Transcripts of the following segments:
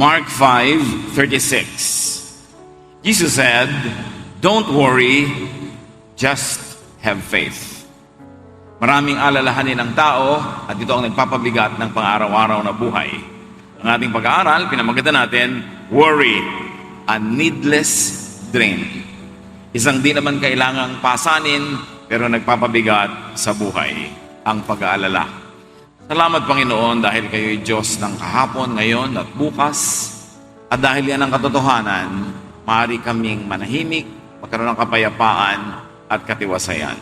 Mark 5:36. Jesus said, "Don't worry, just have faith." Maraming alalahanin ng tao at ito ang nagpapabigat ng pang-araw-araw na buhay. Ang ating pag-aaral, pinamagatan natin, worry, a needless drain. Isang di naman kailangang pasanin, pero nagpapabigat sa buhay, ang pag-aalala. Salamat Panginoon dahil kayo'y Diyos ng kahapon, ngayon at bukas. At dahil yan ang katotohanan, maaari kaming manahimik, magkaroon ng kapayapaan at katiwasayan.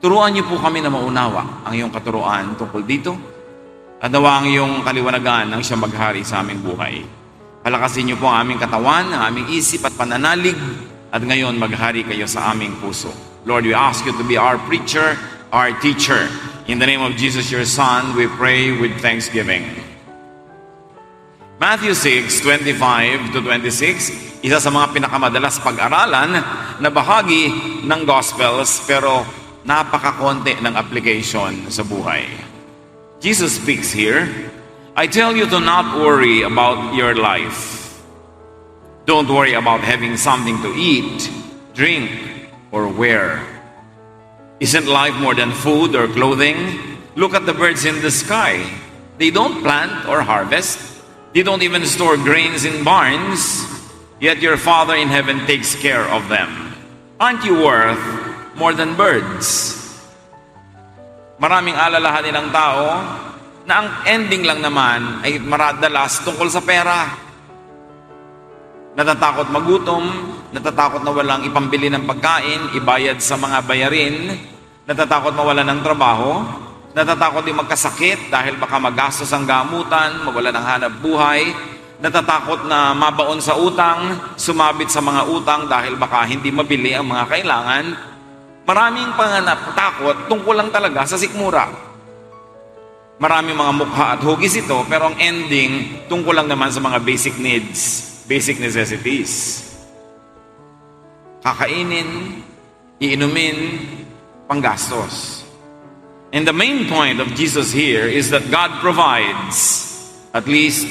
Turuan niyo po kami na maunawa ang iyong katuruan tungkol dito at nawa ang iyong kaliwanagan ang siyang maghari sa aming buhay. Palakasin niyo po ang aming katawan, ang aming isip at pananalig at ngayon maghari kayo sa aming puso. Lord, we ask you to be our preacher, our teacher. In the name of Jesus, your Son, we pray with thanksgiving. Matthew 6:25-26, isa sa mga pinakamadalas pag-aralan na bahagi ng Gospels, pero napakakonti ng application sa buhay. Jesus speaks here, "I tell you to not worry about your life. Don't worry about having something to eat, drink, or wear. Isn't life more than food or clothing? Look at the birds in the sky. They don't plant or harvest. They don't even store grains in barns. Yet your Father in heaven takes care of them. Aren't you worth more than birds?" Maraming alalahanin ng tao na ang ending lang naman ay maradalas tungkol sa pera. Natatakot magutom, natatakot na walang ipambili ng pagkain, ibayad sa mga bayarin, natatakot mawala ng trabaho, natatakot din magkasakit dahil baka magastos ang gamutan, mawala ng hanap buhay, natatakot na mabaon sa utang, sumabit sa mga utang dahil baka hindi mabili ang mga kailangan. Maraming panganap-takot tungkol lang talaga sa sikmura. Maraming mga mukha at hugis ito, pero ang ending tungkol lang naman sa mga basic needs, basic necessities. Kakainin, iinumin, panggastos. And the main point of Jesus here is that God provides at least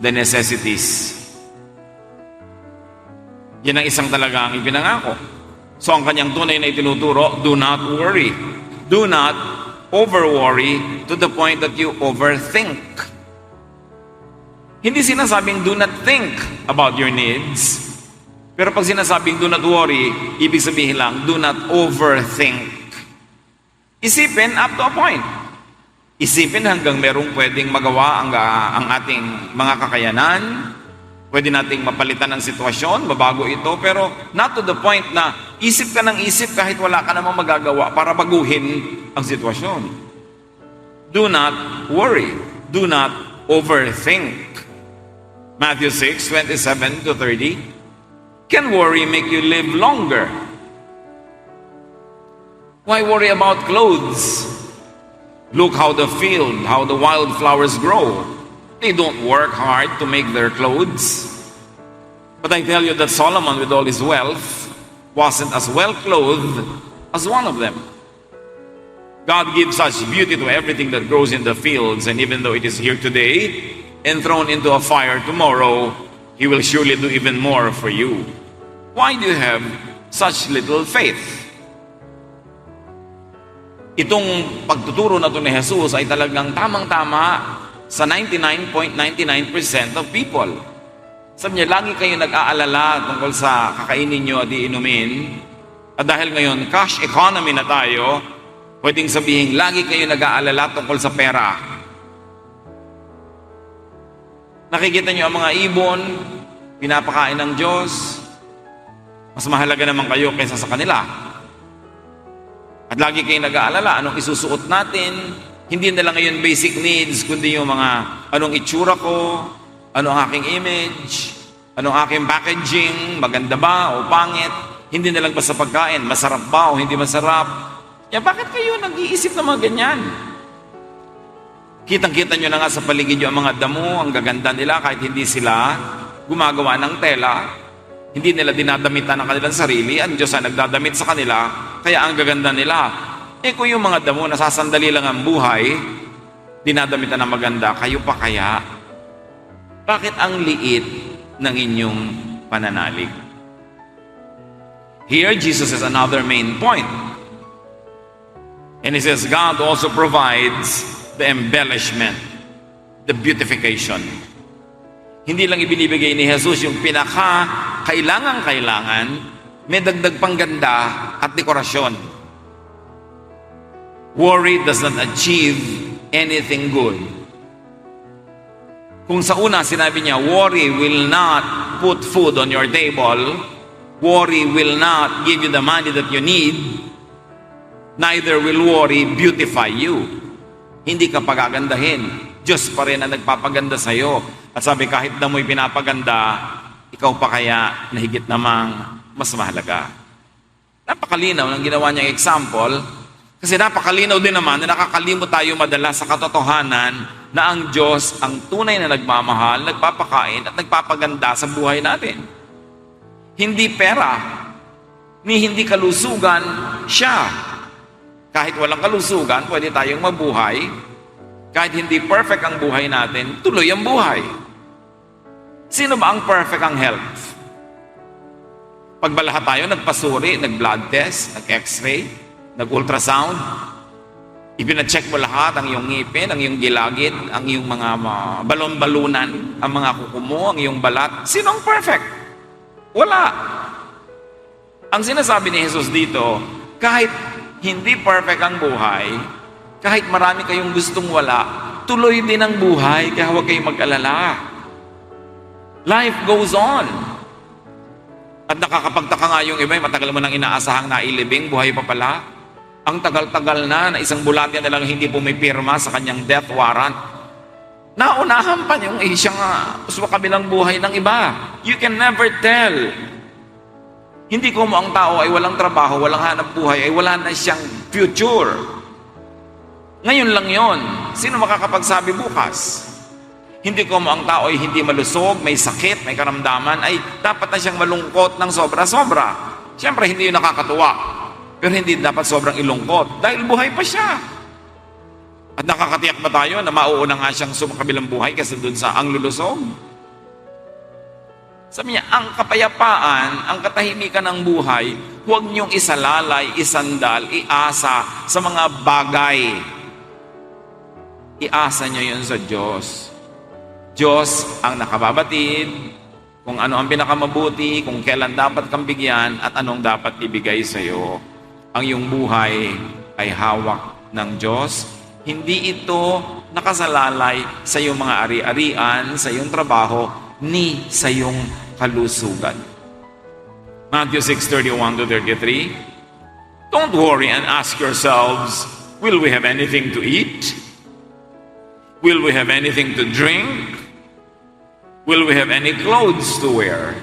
the necessities. Yan ang isang talagang ipinangako. So ang kanyang tunay na itinuturo, do not worry. Do not over-worry to the point that you overthink. Hindi sinasabing do not think about your needs. Pero pag sinasabing do not worry, ibig sabihin lang, do not overthink. Isipin up to a point. Isipin hanggang merong pwedeng magawa ang ating mga kakayanan. Pwede nating mapalitan ng sitwasyon, mabago ito, pero not to the point na isip ka ng isip kahit wala ka namang magagawa para baguhin ang sitwasyon. Do not worry. Do not overthink. Matthew 6:27-30. Can worry make you live longer? Why worry about clothes? Look how the field, how the wildflowers grow. They don't work hard to make their clothes. But I tell you that Solomon, with all his wealth, wasn't as well clothed as one of them. God gives such beauty to everything that grows in the fields, and even though it is here today and thrown into a fire tomorrow, He will surely do even more for you. Why do you have such little faith? Itong pagtuturo na ito ni Jesus ay talagang tamang-tama sa 99.99% of people. Sabi niya, lagi kayo nag-aalala tungkol sa kakainin nyo at iinumin. At dahil ngayon, cash economy na tayo, pwedeng sabihin, lagi kayo nag-aalala tungkol sa pera. Nakikita nyo ang mga ibon, pinapakain ng Diyos. Mas mahalaga naman kayo kaysa sa kanila. At lagi kayo nag-aalala, anong isusuot natin? Hindi na lang ngayon basic needs, kundi yung mga anong itsura ko, ano ang aking image, anong aking packaging, maganda ba o pangit. Hindi na lang ba sa pagkain, masarap ba o hindi masarap. Yan, bakit kayo nag-iisip ng mga ganyan? Kitang-kita nyo na nga sa paligid nyo ang mga damo, ang gaganda nila kahit hindi sila gumagawa ng tela. Hindi nila dinadamitan ang kanilang sarili. Ang Diyos ay nagdadamit sa kanila, kaya ang gaganda nila. Kung yung mga damo, nasasandali lang ang buhay, dinadamitan ng maganda, kayo pa kaya? Bakit ang liit ng inyong pananalig? Here, Jesus has another main point. And he says, God also provides the embellishment, the beautification. Hindi lang ibinibigay ni Jesus yung pinaka-kailangan, may dagdag pang ganda at dekorasyon. Worry does not achieve anything good. Kung sa una sinabi niya, worry will not put food on your table, worry will not give you the money that you need, neither will worry beautify you. Hindi ka pagagandahin. Diyos pa rin ang nagpapaganda sa'yo. At sabi, kahit na mo'y pinapaganda, ikaw pa kaya na higit namang mas mahalaga. Napakalinaw ng ginawa niyang example, kasi napakalinaw din naman na nakakalimot tayo madalas sa katotohanan na ang Diyos ang tunay na nagmamahal, nagpapakain at nagpapaganda sa buhay natin. Hindi pera, ni hindi kalusugan, siya. Kahit walang kalusugan, pwede tayong mabuhay. Kahit hindi perfect ang buhay natin, tuloy ang buhay. Sino ba ang perfect ang health? Pagbalahat tayo, nagpasuri, nag-blood test, nag-x-ray, nag-ultrasound, ipinacheck mo lahat, ang iyong ngipin, ang iyong gilagid, ang iyong mga balon-balunan, ang mga kuko mo, ang iyong balat. Sinong perfect? Wala. Ang sinasabi ni Jesus dito, kahit hindi perfect ang buhay, kahit marami kayong gustong wala, tuloy din ang buhay, kaya huwag kayong mag-alala. Life goes on. At nakakapagtaka nga yung iba, matagal mo nang inaasahang nailibing, buhay pa pala. Ang tagal-tagal na isang bulate na lang hindi pumipirma sa kanyang death warrant. Naunahan pa yung siyang kabilang buhay ng iba. You can never tell. Hindi ko mo ang tao ay walang trabaho, walang hanap buhay, ay wala na siyang future. Ngayon lang yon. Sino makakapagsabi bukas? Hindi ko mo ang tao ay hindi malusog, may sakit, may karamdaman, ay dapat na siyang malungkot ng sobra-sobra. Siyempre, hindi yun nakakatuwa. Pero hindi dapat sobrang ilungkot dahil buhay pa siya. At nakakatiyak ba tayo na mauuna nga siyang sumakabilang buhay kasi dun sa ang lulusog? Sabi niya, ang kapayapaan, ang katahimikan ng buhay, huwag niyong isalalay, isandal, iasa sa mga bagay. Iasa niyo yun sa Diyos. Diyos ang nakababatid, kung ano ang pinakamabuti, kung kailan dapat kang bigyan, at anong dapat ibigay sa iyo. Ang iyong buhay ay hawak ng Diyos. Hindi ito nakasalalay sa iyong mga ari-arian, sa iyong trabaho, ni sa iyong kalusugan. Matthew 6:31-33. Don't worry and ask yourselves, will we have anything to eat? Will we have anything to drink? Will we have any clothes to wear?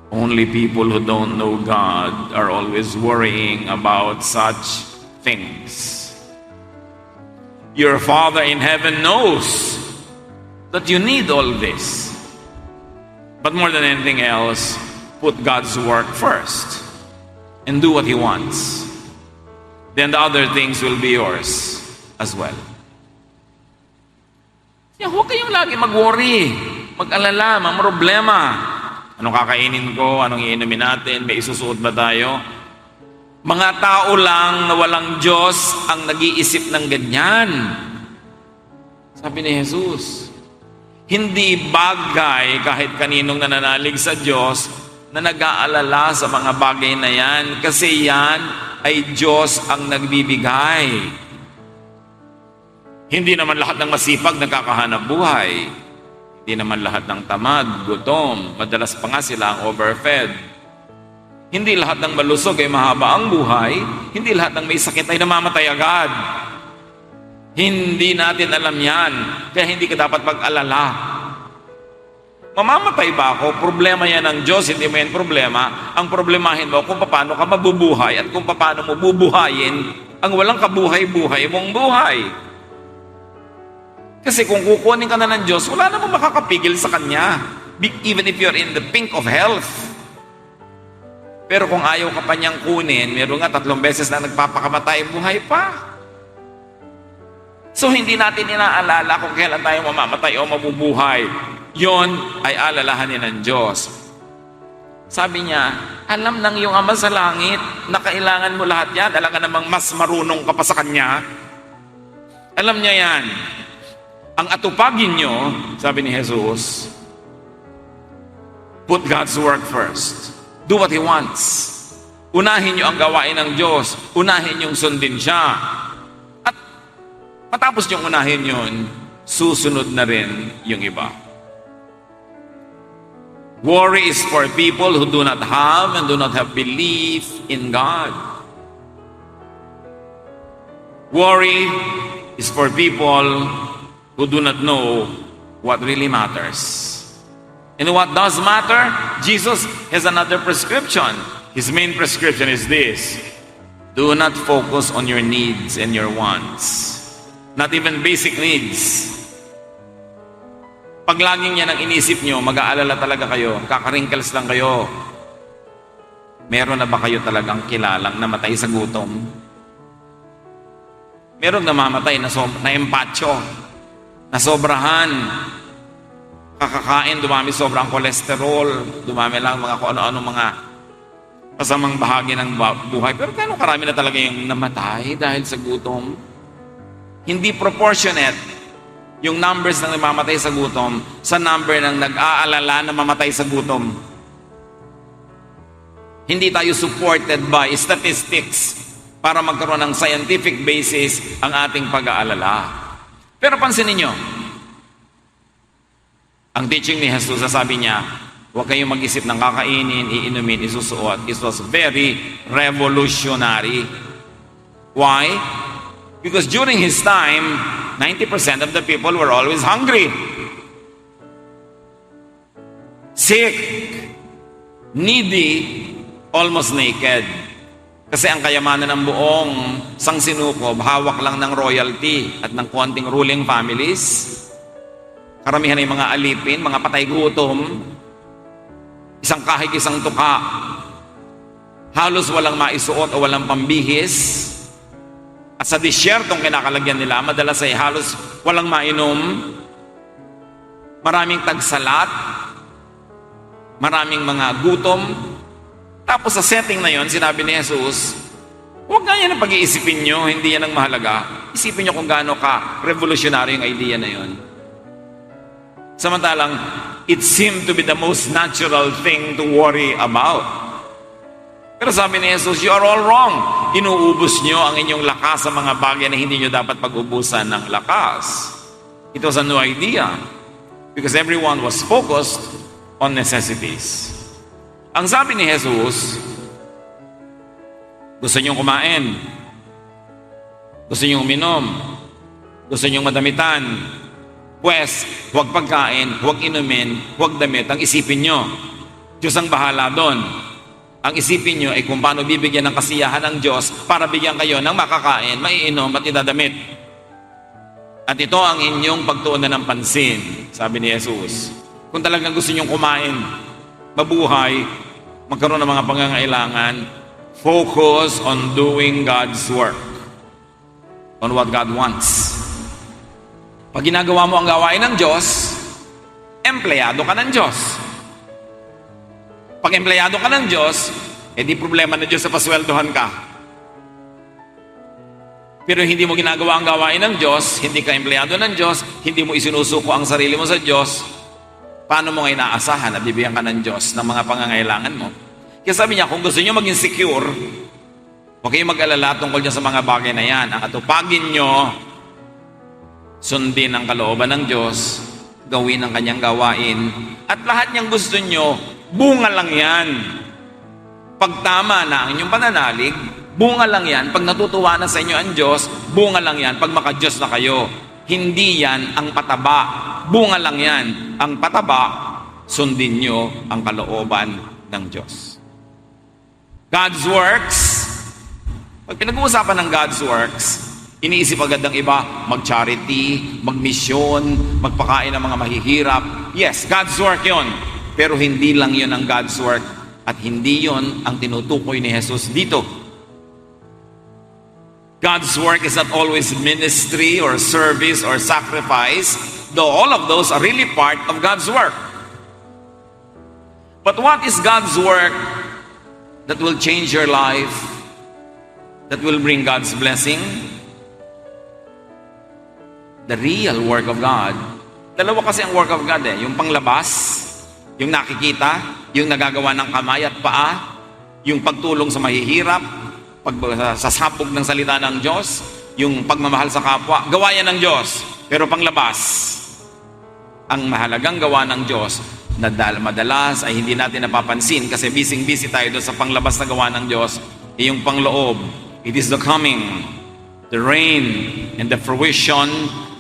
Only people who don't know God are always worrying about such things. Your Father in heaven knows that you need all this. But more than anything else, put God's work first and do what He wants. Then the other things will be yours as well. Huwag kayong lagi mag-worry, mag-alala, problema. Anong kakainin ko? Anong iinumin natin? May isusuot ba tayo? Mga tao lang na walang Diyos ang nag-iisip ng ganyan. Sabi ni Jesus, hindi bagay kahit kaninong nananalig sa Diyos na nag-aalala sa mga bagay na yan kasi yan ay Diyos ang nagbibigay. Hindi naman lahat ng masipag nagkakahanap buhay. Hindi naman lahat ng tamad, gutom, madalas pa nga sila ang overfed. Hindi lahat ng malusog ay mahaba ang buhay. Hindi lahat ng may sakit ay namamatay agad. Hindi natin alam yan. Kaya hindi ka dapat mag-alala. Mamamatay ba ako? Problema yan ng Diyos, hindi mo yan problema. Ang problemahin mo kung paano ka mabubuhay at kung paano mo bubuhayin ang walang kabuhay-buhay mong buhay. Kasi kung kukunin ka na ng Diyos, wala namang makakapigil sa Kanya. Even if you're in the pink of health. Pero kung ayaw ka pa niyang kunin, meron nga 3 beses na nagpapakamatay, buhay pa. So hindi natin inaalala kung kailan tayo mamamatay o mabubuhay. Yon ay alalahanin ng Diyos. Sabi niya, alam ng iyong Ama sa langit na kailangan mo lahat yan. Alam ka namang mas marunong ka pa sa Kanya. Alam niya yan. Ang atupagin nyo, sabi ni Jesus, put God's work first. Do what He wants. Unahin nyo ang gawain ng Diyos. Unahin yung sundin siya. At matapos nyo unahin yun, susunod na rin yung iba. Worry is for people who do not have and do not have belief in God. Worry is for people who do not know what really matters. And what does matter? Jesus has another prescription. His main prescription is this: do not focus on your needs and your wants. Not even basic needs. Pag laging yan ang inisip nyo, mag-aalala talaga kayo, kakarinkles lang kayo. Meron na ba kayo talagang kilalang namatay sa gutom? Meron namamatay na empacho, na sobrahan, kakakain, dumami sobrang kolesterol, dumami lang mga kung ano-ano mga kasamang bahagi ng buhay. Pero kano karami na talaga yung namatay dahil sa gutom? Hindi proportionate yung numbers ng namamatay sa gutom sa number ng nag-aalala na mamatay sa gutom. Hindi tayo supported by statistics para magkaroon ng scientific basis ang ating pag-aalala. Pero pansinin nyo, ang teaching ni Jesus, sabi niya, huwag kayong mag-isip ng kakainin, iinumin, isusuot. It was very revolutionary. Why? Because during His time, 90% of the people were always hungry, sick, needy, almost naked. Kasi ang kayamanan ng buong sangsinukob, hawak lang ng royalty at ng konting ruling families. Karamihan ay mga alipin, mga patay gutom, isang kahig, isang tuka, halos walang maisuot o walang pambihis. At sa disyertong kinakalagyan nila, madalas ay halos walang mainom, maraming tagsalat, maraming mga gutom. Tapos sa setting na yon, sinabi ni Jesus, huwag nga yan ang pag-iisipin nyo, hindi yan ang mahalaga. Isipin nyo kung gaano ka revolutionary yung idea na yon. Samantalang, it seemed to be the most natural thing to worry about. Pero sabi ni Jesus, you are all wrong. Inuubos nyo ang inyong lakas sa mga bagay na hindi nyo dapat pag-ubusan ng lakas. It was a new idea because everyone was focused on necessities. Ang sabi ni Jesus, gusto nyo kumain, gusto nyo uminom, gusto nyo madamitan, pues, huwag pagkain, huwag inumin, huwag damit. Ang isipin nyo, Diyos ang bahala doon. Ang isipin nyo ay kung paano bibigyan ng kasiyahan ng Diyos para bigyan kayo ng makakain, maiinom at idadamit. At ito ang inyong pagtuunan ng pansin, sabi ni Jesus. Kung talagang gusto nyong kumain, mabuhay, magkaroon ng mga pangangailangan, focus on doing God's work, on what God wants. Pag ginagawa mo ang gawain ng Diyos, empleyado ka ng Diyos. Pag empleyado ka ng Diyos, di problema na Diyos sa pasweldohan ka. Pero hindi mo ginagawa ang gawain ng Diyos, hindi ka empleyado ng Diyos, hindi mo isinusuko ang sarili mo sa Diyos, paano mo ngayon naasahan na bibigyan ka ng Diyos ng mga pangangailangan mo? Kaya sabi niya, kung gusto niyo maging secure, huwag kayong mag-alala tungkol niya sa mga bagay na yan. Ang atupagin niyo, sundin ang kalooban ng Diyos, gawin ang kanyang gawain, at lahat niyang gusto niyo, bunga lang yan. Pag tama na ang inyong pananalig, bunga lang yan. Pag natutuwa na sa inyo ang Diyos, bunga lang yan. Pag maka-Diyos na kayo, hindi yan ang pataba. Bunga lang yan. Ang pataba, sundin nyo ang kalooban ng Diyos. God's works, pag pinag-uusapan ng God's works, iniisip agad ng iba, mag-charity, mag-mission, magpakain ng mga mahihirap. Yes, God's work yon. Pero hindi lang yon ang God's work at hindi yon ang tinutukoy ni Jesus dito. God's work is not always ministry or service or sacrifice, though all of those are really part of God's work. But what is God's work that will change your life, that will bring God's blessing? The real work of God. Dalawa kasi ang work of God yung panglabas, yung nakikita, yung nagagawa ng kamay at paa, yung pagtulong sa mahihirap, pagsasabog ng salita ng Diyos, yung pagmamahal sa kapwa, gawa yan ng Diyos. Pero panglabas, ang mahalagang gawa ng Diyos, na madalas ay hindi natin napapansin kasi busy tayo doon sa panglabas na gawa ng Diyos, yung pangloob. It is the coming, the reign, and the fruition,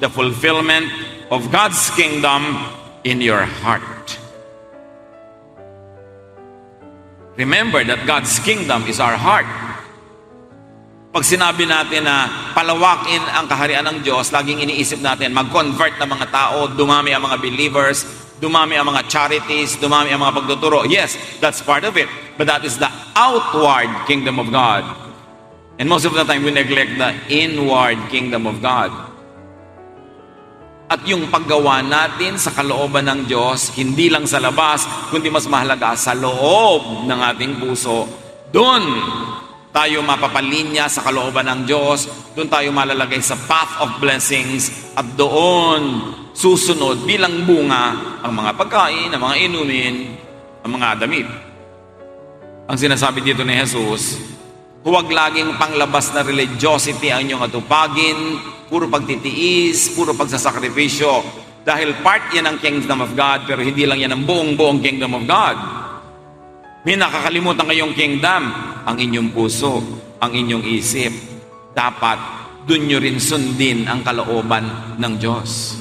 the fulfillment of God's kingdom in your heart. Remember that God's kingdom is our heart. Pag sinabi natin na palawakin ang kaharian ng Diyos, laging iniisip natin, mag-convert na mga tao, dumami ang mga believers, dumami ang mga charities, dumami ang mga pagtuturo. Yes, that's part of it. But that is the outward kingdom of God. And most of the time, we neglect the inward kingdom of God. At yung paggawa natin sa kalooban ng Diyos, hindi lang sa labas, kundi mas mahalaga sa loob ng ating puso. Doon tayo mapapalinya sa kalooban ng Diyos, doon tayo malalagay sa path of blessings, at doon susunod bilang bunga ang mga pagkain, ang mga inumin, ang mga damit. Ang sinasabi dito ni Jesus, huwag laging panglabas na religiosity ang inyong atupagin, puro pagtitiis, puro pagsasakripisyo. Dahil part yan ng kingdom of God, pero hindi lang yan ang buong kingdom of God. May nakakalimutan kayong kingdom, ang inyong puso, ang inyong isip. Dapat dun nyo rin sundin ang kalooban ng Diyos.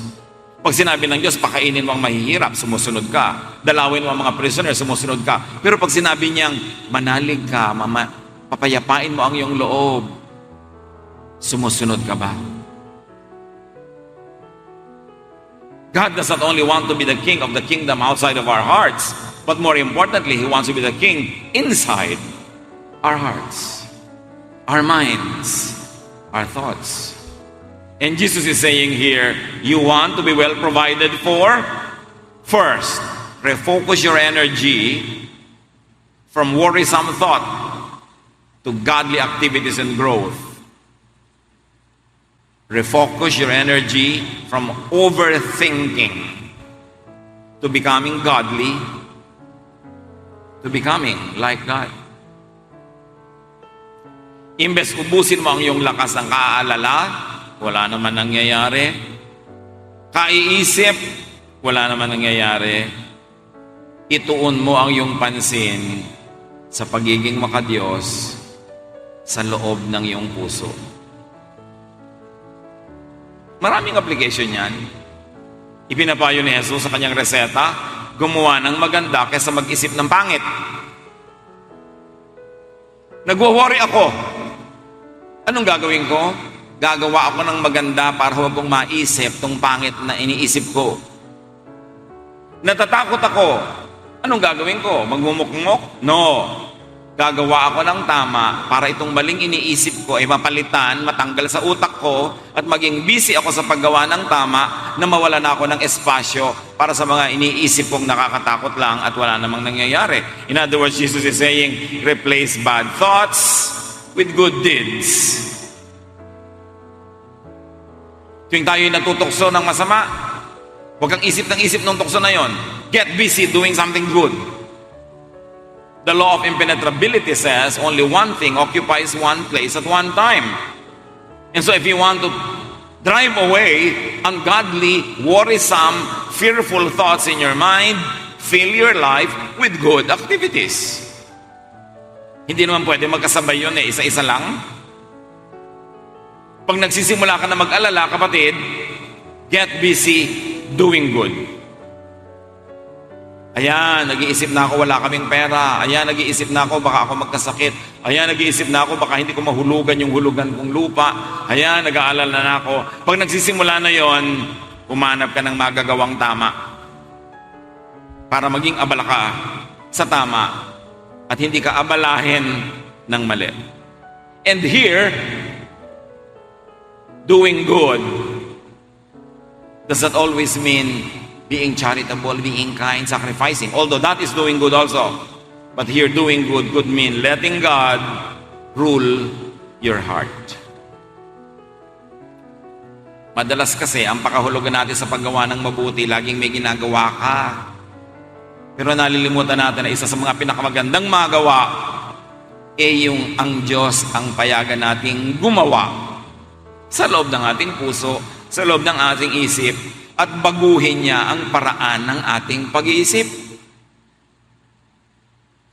Pag sinabi ng Diyos, pakainin mo ang mahihirap, sumusunod ka. Dalawin mo ang mga prisoner, sumusunod ka. Pero pag sinabi niyang, manalig ka, papayapain mo ang iyong loob, sumusunod ka ba? God does not only want to be the king of the kingdom outside of our hearts, but more importantly, He wants to be the king inside our hearts, our minds, our thoughts. And Jesus is saying here, you want to be well provided for? First, refocus your energy from worrisome thought to godly activities and growth. Refocus your energy from overthinking to becoming godly, to becoming like God. Imbes ubusin mo ang iyong lakas ng kaaalala, wala naman nangyayari. Kaiisip, wala naman nangyayari. Ituon mo ang iyong pansin sa pagiging makadiyos sa loob ng iyong puso. Maraming application yan. Ipinapayo ni Jesus sa kanyang reseta, gumawa ng maganda kaysa mag-isip ng pangit. Nagwo-worry ako. Anong gagawin ko? Gagawa ako ng maganda para huwag kong maisip tong pangit na iniisip ko. Natatakot ako. Anong gagawin ko? Magmumukmok? No. Gagawa ako ng tama para itong maling iniisip ko ay mapalitan, matanggal sa utak ko, at maging busy ako sa paggawa ng tama na mawala na ako ng espasyo para sa mga iniisip kong nakakatakot lang at wala namang nangyayari. In other words, Jesus is saying, replace bad thoughts with good deeds. Tuwing tayo'y natutokso ng masama, huwag kang isip ng isip ng tukso na yon. Get busy doing something good. The law of impenetrability says only one thing occupies one place at one time. And so if you want to drive away ungodly, worrisome, fearful thoughts in your mind, fill your life with good activities. Hindi naman pwede magkasabay yun isa-isa lang. Pag nagsisimula ka na mag-alala, kapatid, get busy doing good. Ayan, nag-iisip na ako wala kaming pera. Ayan, nag-iisip na ako baka ako magkasakit. Ayan, nag-iisip na ako baka hindi ko mahulugan yung hulugan kong lupa. Ayan, nag-aalala na ako. Pag nagsisimula na yon, humanap ka ng magagawang tama para maging abala ka sa tama at hindi ka abalahin ng mali. And here, doing good does not always mean being charitable, being kind, sacrificing. Although that is doing good also. But here, doing good could mean letting God rule your heart. Madalas kasi, ang pakahulugan natin sa paggawa ng mabuti, laging may ginagawa ka. Pero nalilimutan natin na isa sa mga pinakamagandang magawa yung ang Diyos ang payagan nating gumawa sa loob ng ating puso, sa loob ng ating isip, at baguhin niya ang paraan ng ating pag-iisip.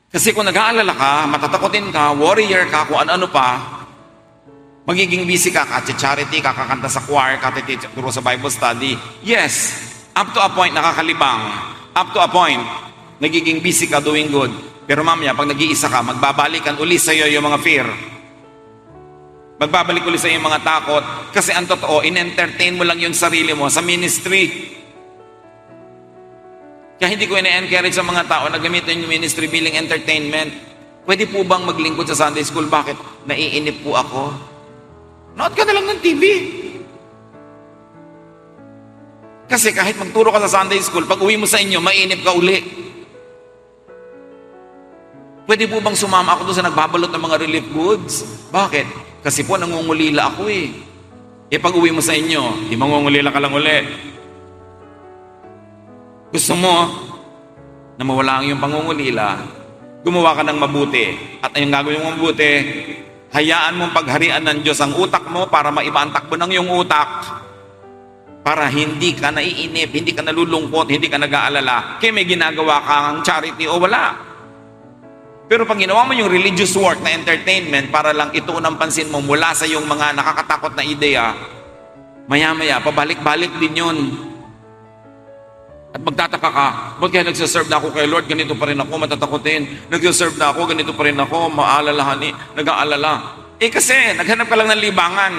Kasi kung nag-aalala ka, matatakotin ka, warrior ka, kung ano-ano pa, magiging busy ka, charity, kakakanta sa choir, katituro sa Bible study. Yes, up to a point nakakalibang. Up to a point, nagiging busy ka doing good. Pero mamaya, pag nag-iisa ka, magbabalikan uli sa iyo yung mga fear. Magbabalik uli sa iyo yung mga takot. Kasi ang totoo, in-entertain mo lang yung sarili mo sa ministry. Kaya hindi ko ina-encourage sa mga tao na gamitin yung ministry bilang entertainment. Pwede po bang maglingkod sa Sunday School? Bakit? Naiinip po ako. Nood ka na lang ng TV. Kasi kahit magturo ka sa Sunday School, pag uwi mo sa inyo, mainip ka uli. Pwede po bang sumama ako doon sa nagbabalot ng mga relief goods? Bakit? Kasi po nangungulila ako eh. Pag uwi mo sa inyo, di mangungulila ka lang uli. Gusto mo na mawala ang iyong pangungulila, gumawa ka ng mabuti. At ang gagawin mong mabuti, hayaan mong pagharian ng Diyos ang utak mo para maiba ang takbo ng iyong utak. Para hindi ka naiinip, hindi ka nalulungkot, hindi ka nag-aalala. Kaya may ginagawa kang charity o wala. Pero pag ginawa mo yung religious work na entertainment para lang ituon ang pansin mo mula sa yung mga nakakatakot na ideya, maya-maya, pabalik-balik din yun. At magtataka ka, ba't kaya nagsaserve na ako kay Lord, ganito pa rin ako, matatakotin. Nagsaserve na ako, ganito pa rin ako, nag-aalala. Kasi, naghanap ka lang ng libangan.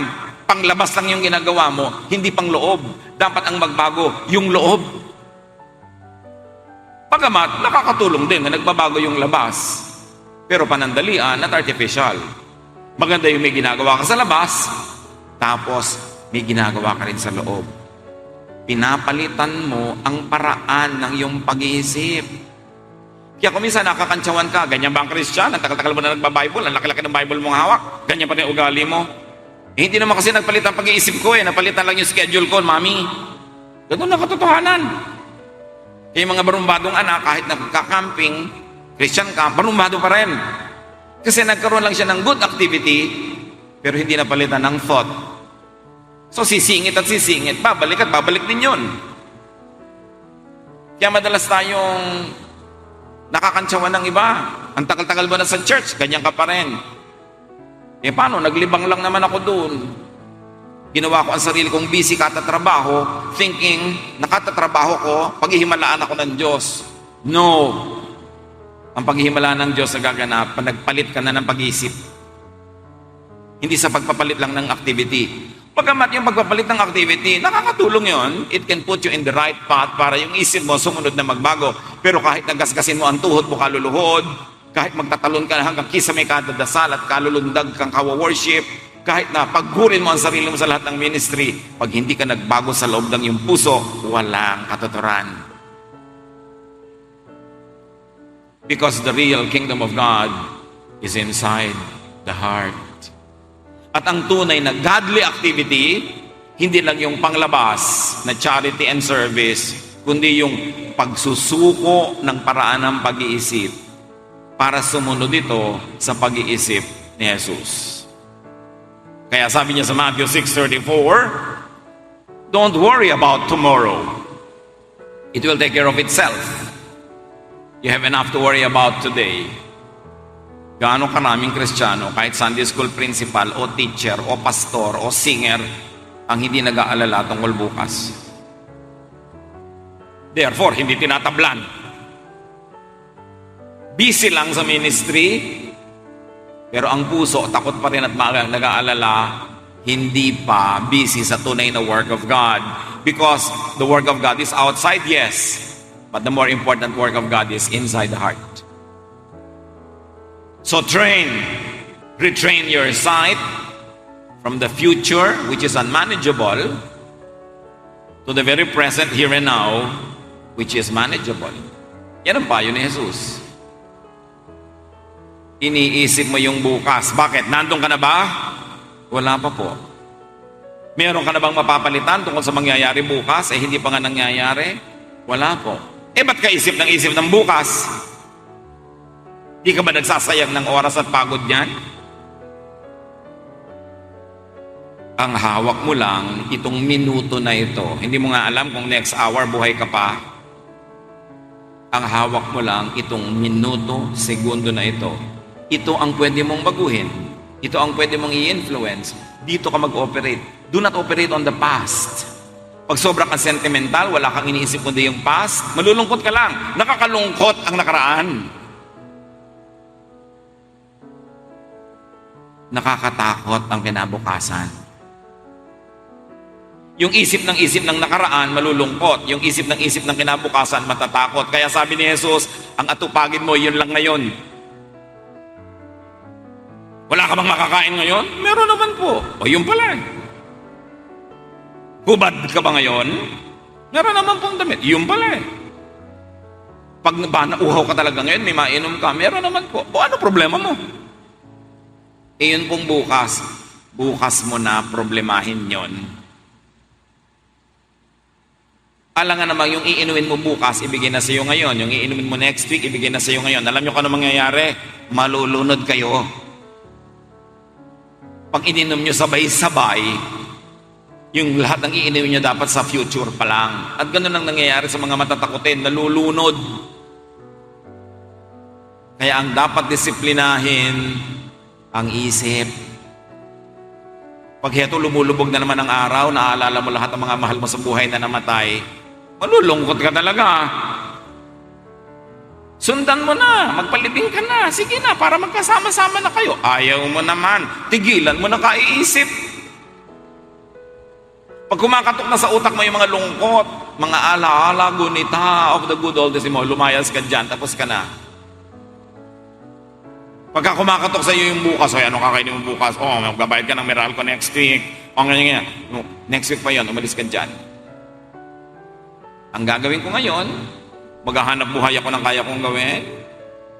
Panglabas lang yung ginagawa mo, hindi pang loob. Dapat ang magbago, yung loob. Pagamat, nakakatulong din na nagbabago yung labas. Pero panandalian at artificial. Maganda yung may ginagawa ka sa labas, tapos may ginagawa ka rin sa loob. Pinapalitan mo ang paraan ng iyong pag-iisip. Kaya kung minsan nakakantsawan ka, ganyan ba ang Christian? Ang tagal-tagal mo na nagba-Bible, ang laki-laki ng Bible mong hawak, ganyan pa rin ugali mo. Hindi naman kasi nagpalitan pag-iisip ko napalitan lang yung schedule ko, mami. Ganun na katotohanan. Kaya yung mga barumbadong anak, kahit nagka-camping, Christian ka, barumbado pa rin. Kasi nagkaroon lang siya ng good activity, pero hindi napalitan ng thought. So sisingit at sisingit, babalik at babalik din yun. Kaya madalas tayong nakakantsawan ng iba. Ang tagal-tagal mo na sa church, ganyan ka pa rin. Paano? Naglibang lang naman ako doon. Ginawa ko ang sarili kong busy katatrabaho, thinking, nakatatrabaho ko, paghihimalaan ako ng Diyos. No. Ang paghihimalaan ng Diyos nagaganap, nagpalit ka na ng pag-iisip. Hindi sa pagpapalit lang ng activity. Pagkamat yung pagpapalit ng activity, nakakatulong yon. It can put you in the right path para yung isip mo sumunod na magbago. Pero kahit nagasgasin mo ang tuhod mo kaluluhod, kahit magtatalon ka hanggang kisa may kadadasal at kalulundag kang kawa-worship, kahit na paggurin mo ang sarili mo sa lahat ng ministry, pag hindi ka nagbago sa loob ng iyong puso, walang katuturan. Because the real kingdom of God is inside the heart. At ang tunay na godly activity, hindi lang yung panglabas na charity and service, kundi yung pagsusuko ng paraan ng pag-iisip para sumunod ito sa pag-iisip ni Jesus. Kaya sabi niya sa Matthew 6:34, don't worry about tomorrow. It will take care of itself. You have enough to worry about today. Gaano karaming Kristiyano, kahit Sunday school principal o teacher o pastor o singer, ang hindi nag-aalala tungkol bukas. Therefore, hindi tinatablan. Busy lang sa ministry, pero ang puso, takot pa rin at nag-aalala, hindi pa busy sa tunay na work of God. Because the work of God is outside, yes, but the more important work of God is inside the heart. So retrain your sight from the future, which is unmanageable, to the very present, here and now, which is manageable. Yan ang payo ni Jesus. Iniisip mo yung bukas. Bakit? Nandun ka na ba? Wala pa po. Meron ka na bang mapapalitan tungkol sa mangyayari bukas? Hindi pa nga nangyayari? Wala po. Ba't ka isip ng bukas? Di ka ba nagsasayang ng oras at pagod niyan? Ang hawak mo lang, itong minuto na ito. Hindi mo nga alam kung next hour buhay ka pa. Ang hawak mo lang, itong minuto, segundo na ito. Ito ang pwede mong baguhin. Ito ang pwede mong i-influence. Dito ka mag-operate. Do not operate on the past. Pag sobra kang sentimental, wala kang iniisip kundi yung past, malulungkot ka lang. Nakakalungkot ang nakaraan. Nakakatakot ang kinabukasan. Yung isip ng nakaraan, malulungkot. Yung isip ng kinabukasan, matatakot. Kaya sabi ni Jesus, ang atupagin mo, yun lang ngayon. Wala ka bang makakain ngayon? Meron naman po. O yun pala. Hubad ka ba ngayon? Meron naman pong damit. Yun pala. Pag nauhaw ka talaga ngayon, may mainom ka, meron naman po. O ano problema mo? Yun pong bukas. Bukas mo na problemahin yon. Alam nga naman, yung iinumin mo bukas, ibigay na sa iyo ngayon. Yung iinumin mo next week, ibigay na sa iyo ngayon. Alam nyo kung ano mangyayari? Malulunod kayo. Pag ininom nyo sabay-sabay, yung lahat ng iinumin nyo dapat sa future pa lang. At ganun ang nangyayari sa mga matatakutin, nalulunod. Kaya ang dapat disiplinahin, ang isip. Pag heto lumulubog na naman ang araw, naaalala mo lahat ng mga mahal mo sa buhay na namatay, malulungkot ka talaga. Sundan mo na, magpalibing ka na, sige na, para magkasama-sama na kayo. Ayaw mo naman, tigilan mo na kaiisip. Pag kumakatok na sa utak mo yung mga lungkot, mga alaala, gunita of the good old days mo, lumayas ka dyan, tapos ka na. Pagka kumakatok sa iyo yung bukas, ano kakainin mo bukas? Magbabayad ka ng Meralco next week. Ganyan. Next week pa yun, umalis ka dyan. Ang gagawin ko ngayon, maghahanap buhay ako ng kaya kong gawin.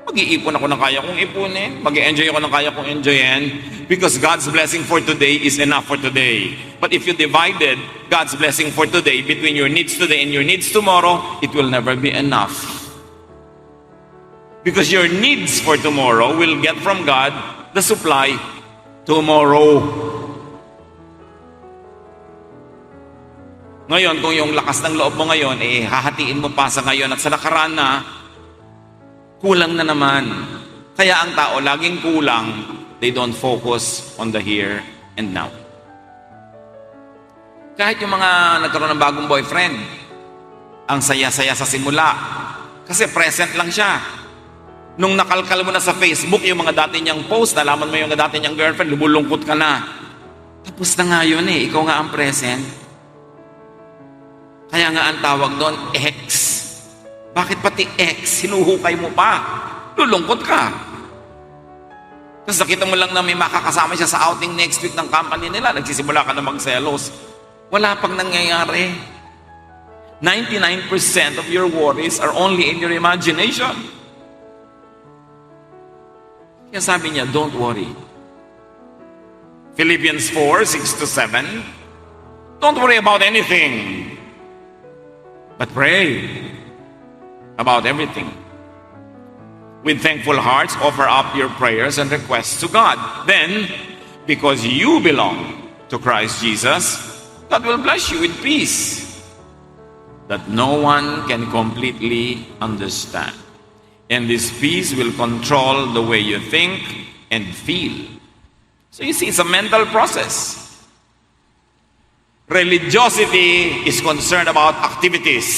Mag-iipon ako ng kaya kong ipunin. Mag-enjoy ako ng kaya kong enjoyin. Because God's blessing for today is enough for today. But if you divided God's blessing for today between your needs today and your needs tomorrow, it will never be enough. Because your needs for tomorrow will get from God the supply tomorrow. Ngayon, kung yung lakas ng loob mo ngayon, hahatiin mo pa sa ngayon at sa nakaraan na, kulang na naman. Kaya ang tao, laging kulang. They don't focus on the here and now. Kahit yung mga nagkaroon ng bagong boyfriend, ang saya-saya sa simula. Kasi present lang siya. Nung nakalkal mo na sa Facebook yung mga dati niyang post, nalaman mo yung dati niyang girlfriend, lumulungkot ka na. Tapos na nga yun ikaw nga ang present. Kaya nga ang tawag doon, X. Bakit pati X? Hinuhukay mo pa. Lulungkot ka. Tapos nakita mo lang na may makakasama siya sa outing next week ng company nila. Nagsisimula ka na magselos. Wala pang nangyayari. 99% of your worries are only in your imagination. Kaya sabi niya, don't worry. Philippians 4:6-7. Don't worry about anything. But pray about everything. With thankful hearts, offer up your prayers and requests to God. Then, because you belong to Christ Jesus, God will bless you with peace that no one can completely understand. And this peace will control the way you think and feel. So you see, it's a mental process. Religiosity is concerned about activities.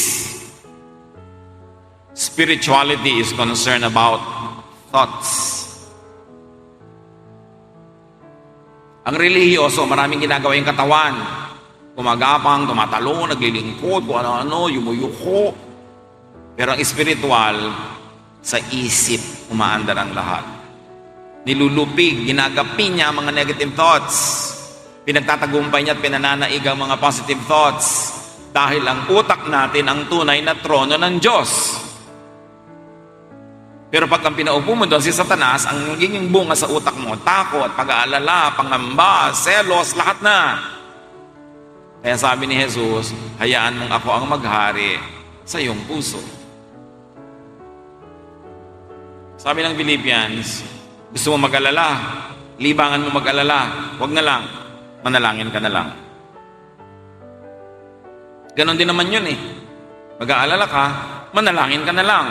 Spirituality is concerned about thoughts. Ang relihiyoso, maraming ginagawa yung katawan. Gumagapang, tumatalo, naglilingkod, kung ano-ano, yumuyuko. Pero ang spiritual, sa isip, umaandar ang lahat. Nilulupig, ginagapi niya ang mga negative thoughts. Pinagtatagumpay niya at pinananaig ang mga positive thoughts dahil ang utak natin ang tunay na trono ng Diyos. Pero pag ang pinaupo mo doon si Satanas, ang nagiging bunga sa utak mo, takot, pag-aalala, pangamba, selos, lahat na. Kaya sabi ni Jesus, hayaan mong ako ang maghari sa iyong puso. Sabi ng Philippians, gusto mo mag-alala, libangan mo mag-alala, huwag na lang, manalangin ka na lang. Ganon din naman yun eh. Mag-aalala ka, manalangin ka na lang.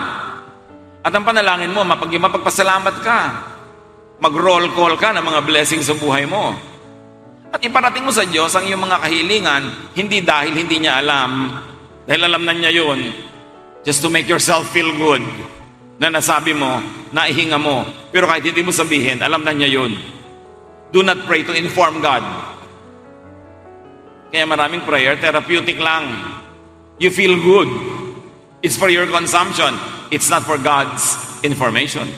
At ang panalangin mo, mapagpasalamat ka. Mag-roll call ka ng mga blessings sa buhay mo. At iparating mo sa Diyos ang iyong mga kahilingan, hindi dahil hindi niya alam, dahil alam na niya yun, just to make yourself feel good, na nasabi mo, naihinga mo, pero kahit hindi mo sabihin, alam na niya yun. Do not pray to inform God. Kaya maraming prayer, therapeutic lang. You feel good. It's for your consumption. It's not for God's information.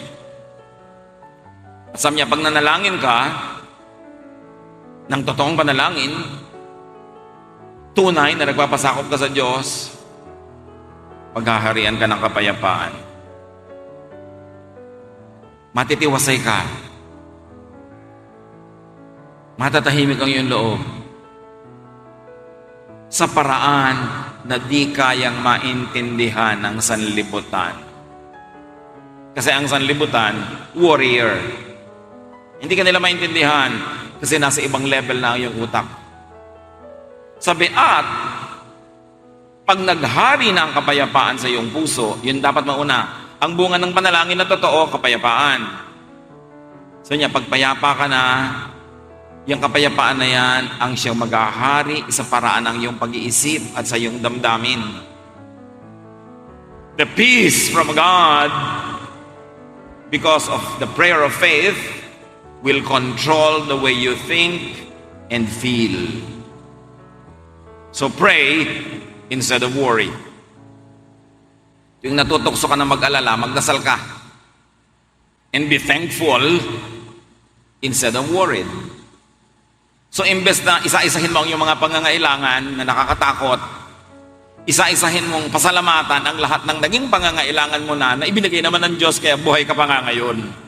At sabi niya, pag nanalangin ka, ng totoong panalangin, tunay na nagpapasakop ka sa Diyos, paghaharian ka ng kapayapaan. Matitiwasay ka. Matatahimik ang iyong loob. Sa paraan na di kayang maintindihan ng sanlibutan. Kasi ang sanlibutan, warrior. Hindi ka nila maintindihan kasi nasa ibang level na ang iyong utak. Sabi, at pag naghari na ang kapayapaan sa iyong puso, yun dapat mauna. Ang bunga ng panalangin na totoo, kapayapaan. So niya, pagpayapa ka na, yung kapayapaan na yan ang siyang maghahari sa paraan ng iyong pag-iisip at sa iyong damdamin. The peace from God, because of the prayer of faith, will control the way you think and feel. So pray instead of worry. Yung natutokso ka na mag-alala, magdasal ka. And be thankful instead of worried. So imbes na isa-isahin mo ang iyong mga pangangailangan na nakakatakot, isa-isahin mong pasalamatan ang lahat ng naging pangangailangan mo na ibinigay naman ng Diyos kaya buhay ka pa nga ngayon.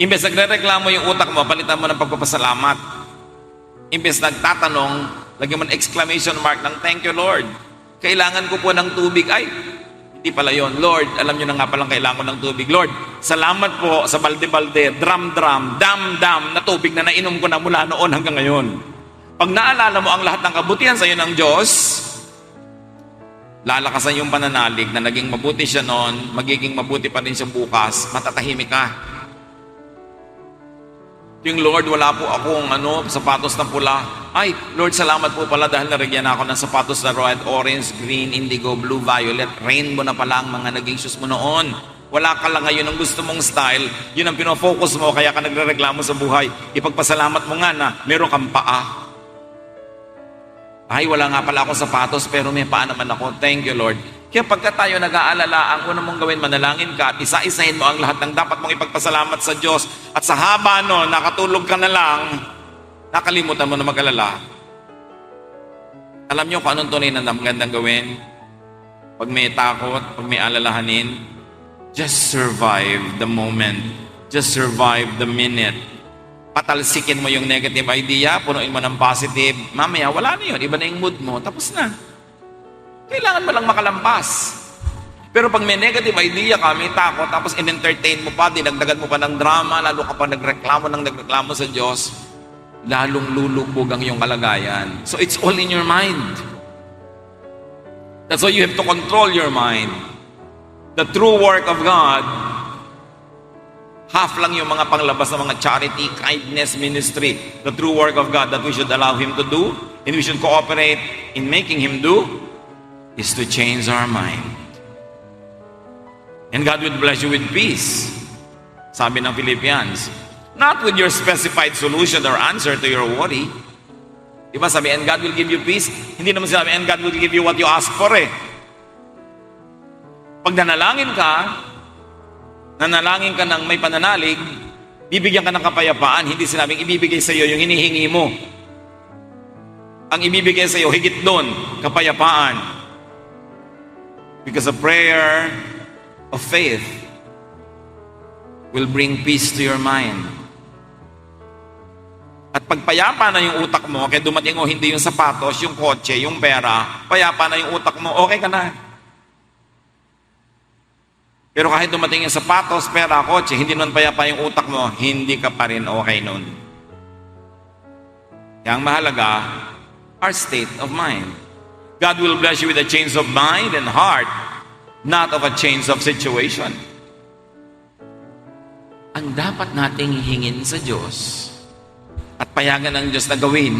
Imbes nagre-reklamo yung utak mo, palitan mo ng pagpapasalamat. Imbes nagtatanong, lagyan mo ng exclamation mark ng thank you Lord. Kailangan ko po ng tubig. Ay, hindi pala yun. Lord, alam nyo na nga palang kailangan ko ng tubig. Lord, salamat po sa balde-balde, drum-drum, dam-dam na tubig na nainom ko na mula noon hanggang ngayon. Pag naalala mo ang lahat ng kabutihan sa iyo ng Diyos, lalakasan yung pananalig na naging mabuti siya noon, magiging mabuti pa rin siya bukas, matatahimik ka. Yung Lord, wala po akong sapatos na pula. Ay, Lord, salamat po pala dahil narigyan ako ng sapatos na red, orange, green, indigo, blue, violet, rainbow na pala ang mga naging shoes mo noon. Wala ka lang ngayon ang gusto mong style, yun ang pinofocus mo, kaya ka nagre-reklamo sa buhay. Ipagpasalamat mo nga na meron kang paa. Ay, wala nga pala akong sapatos, pero may paa naman ako. Thank you, Lord. Kaya pagka tayo nag-aalala, ang una mong gawin, manalangin ka at isa-isahin mo ang lahat ng dapat mong ipagpasalamat sa Diyos. At sa haba nakatulog ka na lang, nakalimutan mo na mag-alala. Alam niyo kung anong tunay na magandang gawin? Pag may takot, pag may alalahanin, just survive the moment. Just survive the minute. Patalsikin mo yung negative idea, punuin mo ng positive. Mamaya, wala na yun. Iba na yung mood mo. Tapos na. Kailangan mo lang makalampas. Pero pag may negative idea ka, may takot, tapos in-entertain mo pa, dinagdagan mo pa ng drama, lalo ka pa nagreklamo sa Diyos, lalong lulubog ang iyong kalagayan. So it's all in your mind. That's why you have to control your mind. The true work of God, half lang yung mga panglabas ng mga charity, kindness, ministry. The true work of God that we should allow Him to do, and we should cooperate in making Him do, is to change our mind. And God will bless you with peace. Sabi ng Philippians, not with your specified solution or answer to your worry. Diba sabi, and God will give you peace? Hindi naman sinabi, and God will give you what you ask for eh. Pag nanalangin ka ng may pananalig, Bibigyan ka ng kapayapaan, hindi sinabing ibibigay sa iyo yung hinihingi mo. Ang ibibigay sa iyo, higit doon, kapayapaan. Because a prayer of faith will bring peace to your mind. At pagpayapa na yung utak mo, kaya dumating o hindi yung sapatos, yung kotse, yung pera, payapa na yung utak mo, okay ka na. Pero kahit dumating yung sapatos, pera, kotse, hindi nun payapa yung utak mo, hindi ka pa rin okay nun. Kaya ang mahalaga, our state of mind. God will bless you with a change of mind and heart, not of a change of situation. Ang dapat nating hingin sa Diyos at payagan ng Diyos na gawin,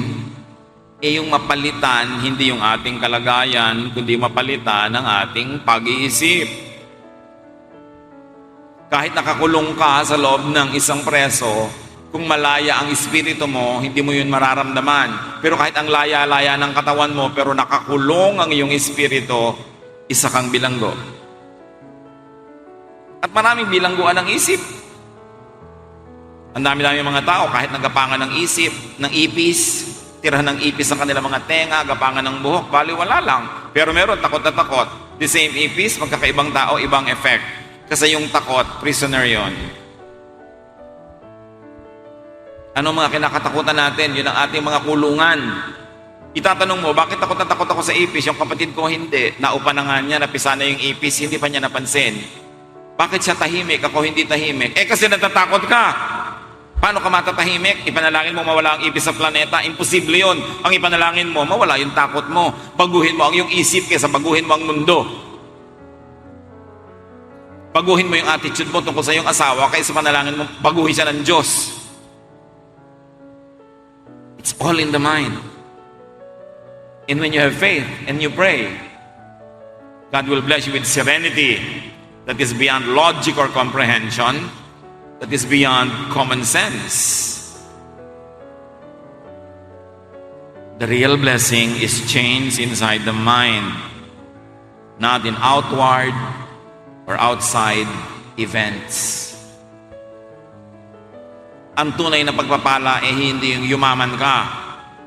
yung mapalitan, hindi yung ating kalagayan, kundi mapalitan ang ating pag-iisip. Kahit nakakulong ka sa loob ng isang preso, kung malaya ang espiritu mo, hindi mo yun mararamdaman. Pero kahit ang laya-laya ng katawan mo, pero nakakulong ang iyong espiritu, isa kang bilanggo. At maraming bilangguan ng isip. Ang dami-dami mga tao, kahit nagapangan ng isip, ng ipis, tirahan ng ipis ang kanilang mga tenga, gapangan ng buhok, bali wala lang. Pero meron takot na takot. The same ipis, magkakaibang tao, ibang effect. Kasi yung takot, prisoner yon. Ano mga kinakatakutan natin? Yun ang ating mga kulungan. Itatanong mo, bakit takot na takot ako sa ipis? Yung kapatid ko hindi. Naupa na nga niya, napisa na yung ipis, hindi pa niya napansin. Bakit siya tahimik? Ako hindi tahimik. Kasi natatakot ka. Paano ka matatahimik? Ipanalangin mo mawala ang ipis sa planeta. Imposible yon. Ang ipanalangin mo, mawala yung takot mo. Baguhin mo ang iyong isip kaysa baguhin mo ang mundo. Baguhin mo yung attitude mo tungkol sa iyong asawa kaysa panalangin mo, baguhin siya ng Diyos. It's all in the mind. And when you have faith and you pray, God will bless you with serenity that is beyond logic or comprehension, that is beyond common sense. The real blessing is change inside the mind, not in outward or outside events. Ang tunay na pagpapala hindi yung yumaman ka.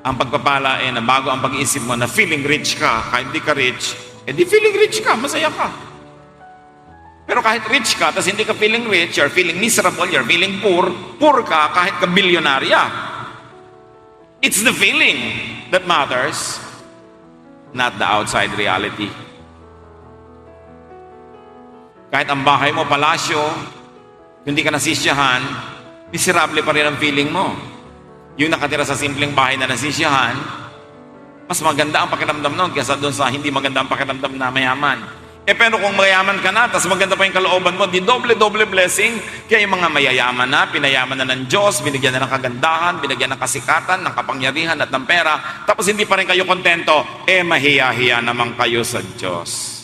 Ang pagpapala na bago ang pag-iisip mo na feeling rich ka, kahit di ka rich, di feeling rich ka, masaya ka. Pero kahit rich ka, tapos hindi ka feeling rich, you're feeling miserable, you're feeling poor ka kahit ka bilyonarya. It's the feeling that matters, not the outside reality. Kahit ang bahay mo, palasyo, hindi ka nasisyahan, miserable pa rin ang feeling mo. Yung nakatira sa simpleng bahay na nasisyahan, mas maganda ang pakiramdam noon kaysa doon sa hindi maganda ang pakiramdam na mayaman. Pero kung mayaman ka na, tapos maganda pa yung kalooban mo, di doble-doble blessing. Kaya yung mga mayayaman na, pinayaman na ng Diyos, binigyan na ng kagandahan, binigyan ng kasikatan, ng kapangyarihan at ng pera, tapos hindi pa rin kayo kontento, mahiya-hiya naman kayo sa Diyos.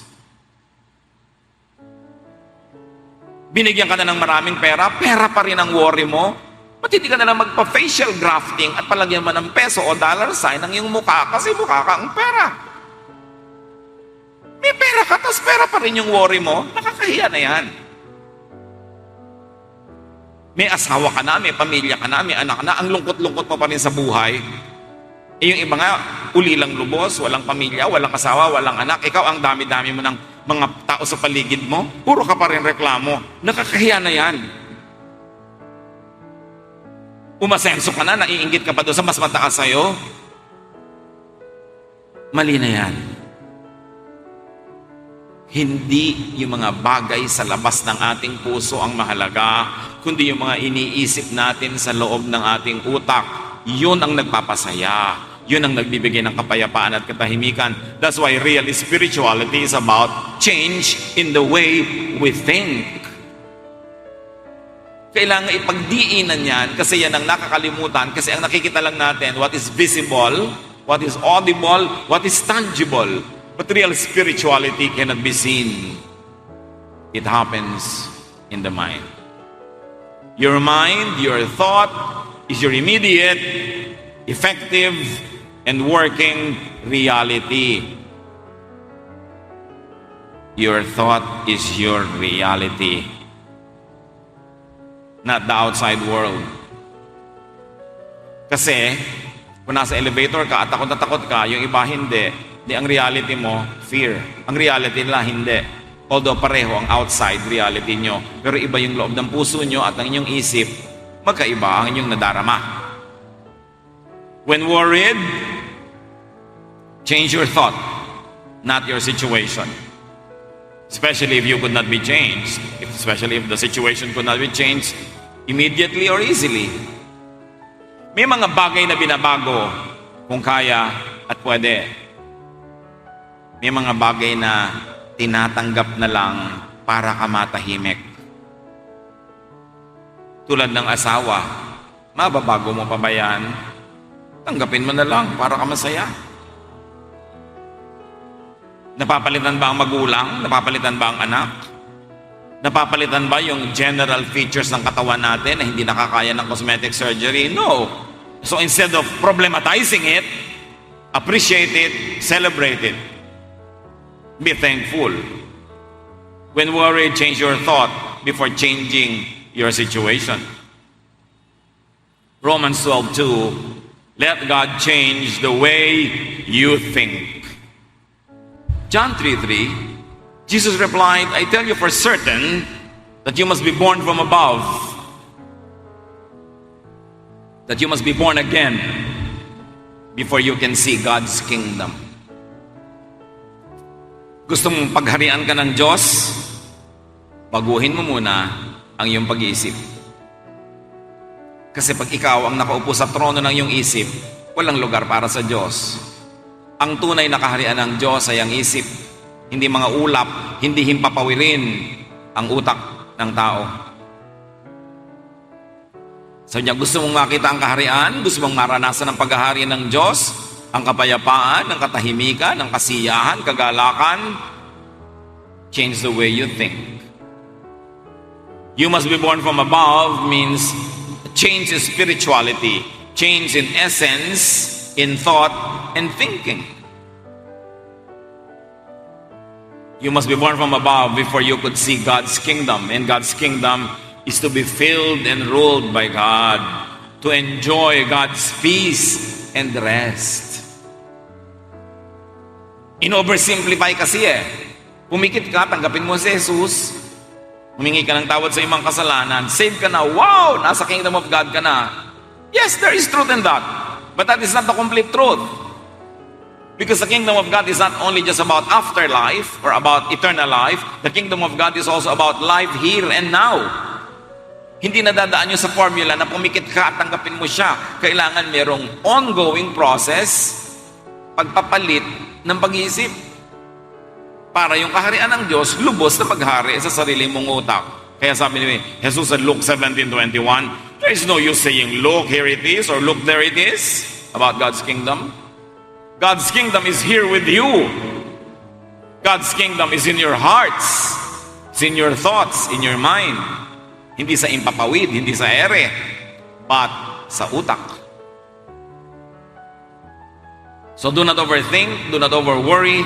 Binigyan ka na ng maraming pera, pera pa rin ang worry mo. Ba't hindi ka na lang magpa-facial grafting at palagyan mo ng peso o dollar sign ang iyong mukha kasi mukha ka ang pera. May pera ka, tapos pera pa rin yung worry mo, nakakahiya na yan. May asawa ka na, may pamilya ka na, may anak ka na, ang lungkot-lungkot mo pa rin sa buhay. Yung iba nga, ulilang lubos, walang pamilya, walang asawa, walang anak. Ikaw ang dami-dami mo ng mga tao sa paligid mo, puro ka pa rin reklamo. Nakakahiya na yan. Umasenso ka na, naiinggit ka pa doon sa mas mataas sa'yo. Mali na yan. Hindi yung mga bagay sa labas ng ating puso ang mahalaga, kundi yung mga iniisip natin sa loob ng ating utak. Yun ang nagpapasaya. Yun ang nagbibigay ng kapayapaan at katahimikan. That's why real spirituality is about change in the way we think. Kailangan ipagdiinan yan kasi yan ang nakakalimutan. Kasi ang nakikita lang natin, what is visible, what is audible, what is tangible. But real spirituality cannot be seen. It happens in the mind. Your mind, your thought, is your immediate, effective, and working reality. Your thought is your reality. not the outside world. Kasi, kung nasa elevator ka at takot na takot ka, yung iba hindi. Di ang reality mo, fear. Ang reality nila, hindi. Although pareho ang outside reality nyo. Pero iba yung loob ng puso nyo at ang inyong isip, magkaiba ang inyong nadarama. When worried, change your thought, not your situation. Especially if you could not be changed. Especially if the situation could not be changed immediately or easily. May mga bagay na binabago kung kaya at pwede. May mga bagay na tinatanggap na lang para ka matahimik. Tulad ng asawa, mababago mo pa ba yan? Tanggapin mo na lang para ka masaya. Napapalitan ba ang magulang? Napapalitan ba ang anak? Napapalitan ba yung general features ng katawan natin na hindi nakakaya ng cosmetic surgery? No. So instead of problematizing it, appreciate it, celebrate it. Be thankful. When worried, change your thought before changing your situation. Romans 12:2, let God change the way you think. John 3:3, Jesus replied, I tell you for certain that you must be born from above, that you must be born again before you can see God's kingdom. Gusto mong pagharian ka ng Diyos? Baguhin mo muna ang iyong pag-iisip. Kasi pag ikaw ang nakaupo sa trono ng iyong isip, walang lugar para sa Diyos. Ang tunay na kaharian ng Diyos ay ang isip, hindi mga ulap, hindi himpapawirin ang utak ng tao. Sabi niya, gusto mong makita ang kaharian? Gusto mong maranasan ang paghahari ng Diyos? Ang kapayapaan, ang katahimikan, ang kasiyahan, kagalakan? Change the way you think. You must be born from above means change in spirituality, change in essence, in thought and thinking. You must be born from above before you could see God's kingdom. And God's kingdom is to be filled and ruled by God, to enjoy God's peace and rest. In-oversimplify kasi Pumikit ka, tanggapin mo si Jesus. Humingi ka ng tawad sa imang kasalanan. Save ka na. Wow! Nasa kingdom of God ka na. Yes, there is truth in that. But that is not the complete truth. Because the kingdom of God is not only just about afterlife or about eternal life. The kingdom of God is also about life here and now. Hindi nadadaan nyo sa formula na pumikit ka at tanggapin mo siya. Kailangan merong ongoing process, pagpapalit ng pag-iisip. Para yung kaharian ng Diyos, lubos na paghari sa sarili mong utak. Kaya sabi ni Jesus sa Luke 17:21, there is no use saying, look, here it is, or look, there it is, about God's kingdom. God's kingdom is here with you. God's kingdom is in your hearts. It's in your thoughts, in your mind. Hindi sa impapawid, hindi sa ere, but sa utak. So do not overthink, do not overworry,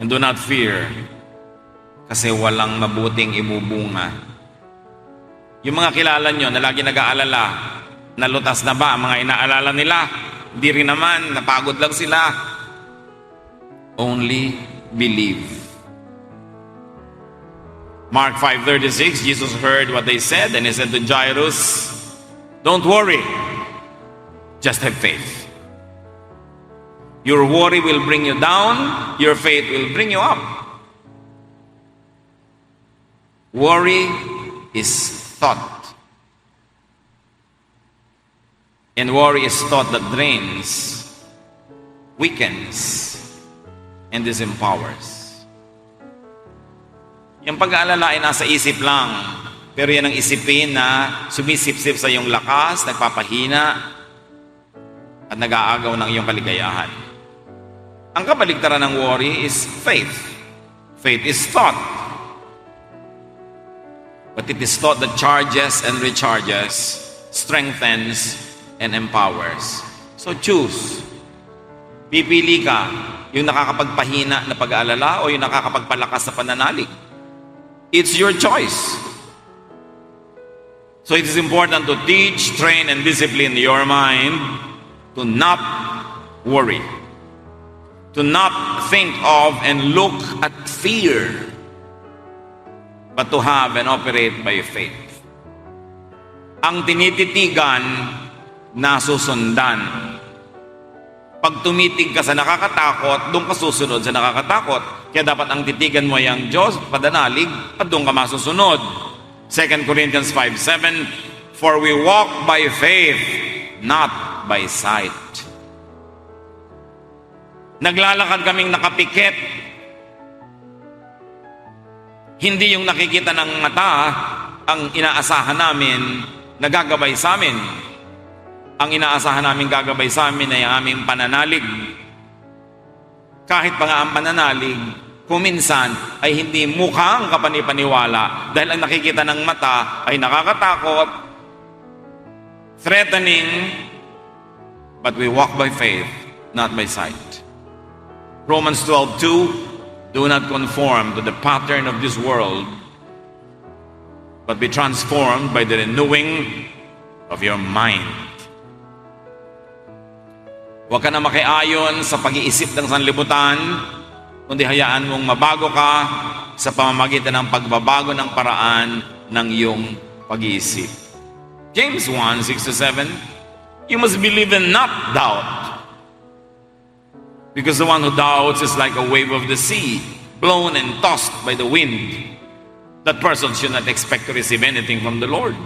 and do not fear. Kasi walang mabuting ibubunga. Yung mga kilala nyo na lagi nag-aalala, nalutas na ba ang mga inaalala nila? Hindi rin naman, napagod lang sila. Only believe. Mark 5:36, Jesus heard what they said and he said to Jairus, don't worry, just have faith. Your worry will bring you down, your faith will bring you up. Worry is thought. And worry is thought that drains, weakens, and disempowers. Yung pag-aalala ay nasa isip lang. Pero yan ang isipin na sumisip-sip sa iyong lakas, nagpapahina, at nag-aagaw ng iyong kaligayahan. Ang kabaligtaran ng worry is faith. Faith is thought. But it is thought that charges and recharges, strengthens, and empowers. So choose. Pipili ka, yung nakakapagpahina na pag-aalala o yung nakakapagpalakas na pananalig. It's your choice. So it is important to teach, train, and discipline your mind to not worry, to not think of and look at fear, but to have and operate by faith. Ang tinititigan, nasusundan. Pag tumitig ka sa nakakatakot, doon ka susunod sa nakakatakot. Kaya dapat ang titigan mo ay ang Diyos, padanalig, at doon ka masusunod. 2 Corinthians 5:7, for we walk by faith, not by sight. Naglalakad kaming nakapikit. Hindi yung nakikita ng mata ang inaasahan namin na gagabay sa amin. Ang inaasahan namin gagabay sa amin ay ang aming pananalig. Kahit pa nga ang pananalig, kuminsan ay hindi mukhang kapanipaniwala dahil ang nakikita ng mata ay nakakatakot, threatening, but we walk by faith, not by sight. Romans 12:2, do not conform to the pattern of this world, but be transformed by the renewing of your mind. Huwag ka na makiayon sa pag-iisip ng sanlibutan, kundi hayaan mong mabago ka sa pamamagitan ng pagbabago ng paraan ng iyong pag-iisip. James 1:6-7, you must believe and not doubt. Because the one who doubts is like a wave of the sea, blown and tossed by the wind. That person should not expect to receive anything from the Lord.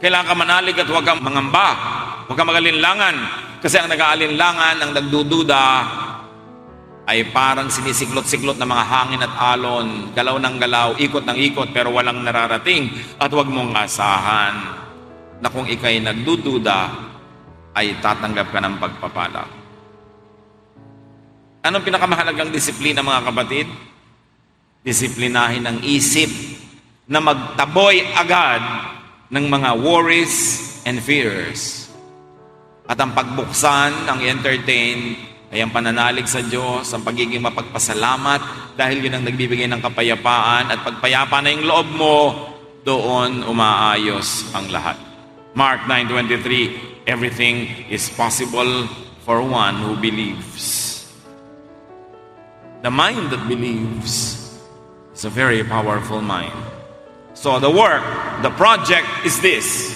Kailangan ka manalig at huwag kang mangamba, huwag kang magalinlangan. Kasi ang nag-aalinlangan, ang nagdududa, ay parang sinisiklot-siklot na mga hangin at alon, galaw ng galaw, ikot ng ikot, pero walang nararating. At huwag mong asahan na kung ikay nagdududa, ay tatanggap ka ng pagpapala. Anong pinakamahalagang disiplina, mga kapatid? Disiplinahin ang isip na magtaboy agad ng mga worries and fears. At ang pagbuksan, ang entertain, ay ang pananalig sa Diyos, ang pagiging mapagpasalamat dahil yun ang nagbibigay ng kapayapaan at pagpayapa na yung loob mo, doon umaayos ang lahat. Mark 9:23, everything is possible for one who believes. The mind that believes is a very powerful mind. So the work, the project is this.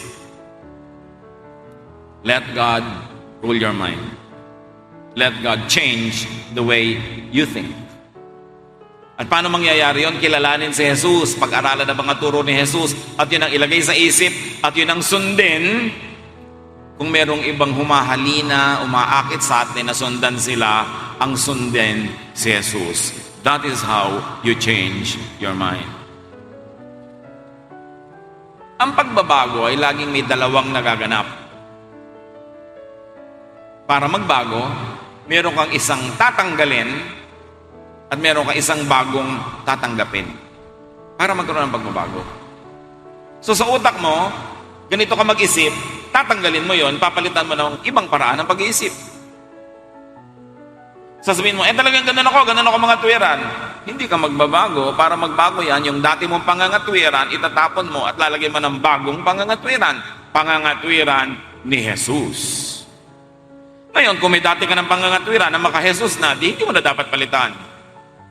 Let God rule your mind. Let God change the way you think. At paano mangyayari yon? Kilalanin si Jesus, pag-aralan ang mga turo ni Jesus, at yun ang ilagay sa isip, at yun ang sundin. Kung merong ibang humahalina, umaakit sa atin na sundan sila, ang sundin si Jesus. That is how you change your mind. Ang pagbabago ay laging may dalawang nagaganap. Para magbago, meron kang isang tatanggalin at meron kang isang bagong tatanggapin para magkaroon ng pagbabago. So sa utak mo, ganito ka mag-isip, tatanggalin mo yon, papalitan mo ng ibang paraan ng pag-iisip. Sasabihin mo, talagang ganun ako mga tuwiran. Hindi ka magbabago. Para magbago yan, yung dati mong pangangatwiran, itatapon mo at lalagyan mo ng bagong pangangatwiran. Pangangatwiran ni Jesus. Ngayon, kung may dati ka ng pangangatwiran na maka-Jesus na, hindi mo na dapat palitan.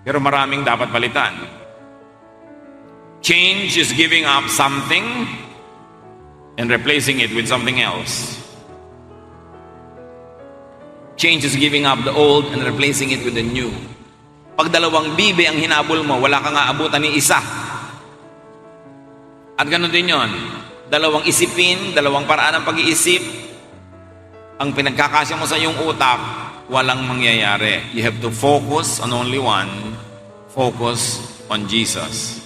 Pero maraming dapat palitan. Change is giving up something and replacing it with something else. Change is giving up the old and replacing it with the new. Pag dalawang bibe ang hinabol mo, wala kang aabutan ni isa. At ganoon din yon. Dalawang isipin, dalawang paraan ng pag-iisip, ang pinagkakasya mo sa iyong utak, walang mangyayari. You have to focus on only one. Focus on Jesus.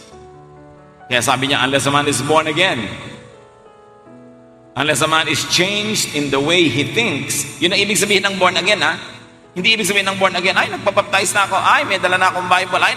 Kaya sabi niya, unless a man is born again, unless a man is changed in the way he thinks, yun ang ibig sabihin ng born again, ha? Hindi ibig sabihin ng born again, ay, nagpapaptize na ako, ay, may dala na akong Bible, ay,